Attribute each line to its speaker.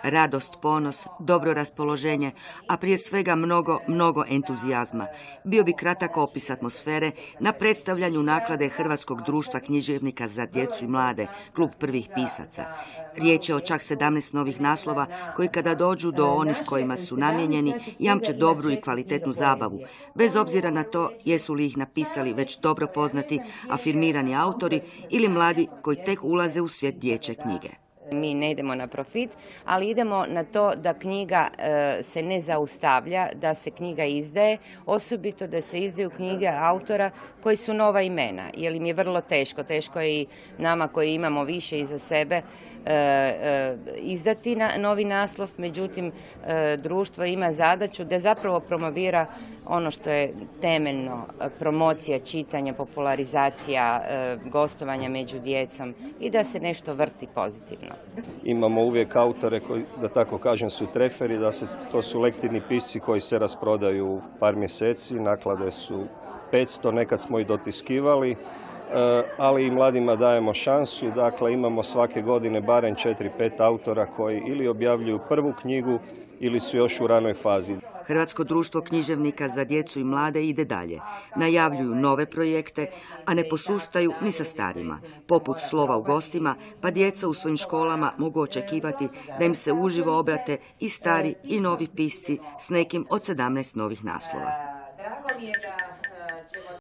Speaker 1: Radost, ponos, dobro raspoloženje, a prije svega mnogo entuzijazma. Bio bi kratak opis atmosfere na predstavljanju naklade Hrvatskog društva književnika za djecu i mlade, klub prvih pisaca. Riječ je o čak 17 novih naslova koji kada dođu do onih kojima su namijenjeni jamče dobru i kvalitetnu zabavu, bez obzira na to jesu li ih napisali već dobro poznati, afirmirani autori ili mladi koji tek ulaze u svijet dječje knjige.
Speaker 2: Mi ne idemo na profit, ali idemo na to da knjiga se ne zaustavlja, da se knjiga izdaje, osobito da se izdaju knjige autora koji su nova imena, jer im je vrlo teško. Teško je i nama koji imamo više iza sebe izdati novi naslov, međutim društvo ima zadaću da zapravo promovira ono što je temeljno, promocija čitanja, popularizacija, gostovanja među djecom i da se nešto vrti pozitivno.
Speaker 3: Imamo uvijek autore koji, da tako kažem, su treferi, to su lektirni pisci koji se rasprodaju u par mjeseci, naklade su 500, nekad smo i dotiskivali, ali i mladima dajemo šansu, dakle imamo svake godine barem 4-5 autora koji ili objavljuju prvu knjigu ili su još u ranoj fazi.
Speaker 1: Hrvatsko društvo književnika za djecu i mlade ide dalje. Najavljuju nove projekte, a ne posustaju ni sa starima. Poput Slova u gostima, pa djeca u svojim školama mogu očekivati da im se uživo obrate i stari i novi pisci s nekim od 17 novih naslova.
Speaker 4: Drago mi je da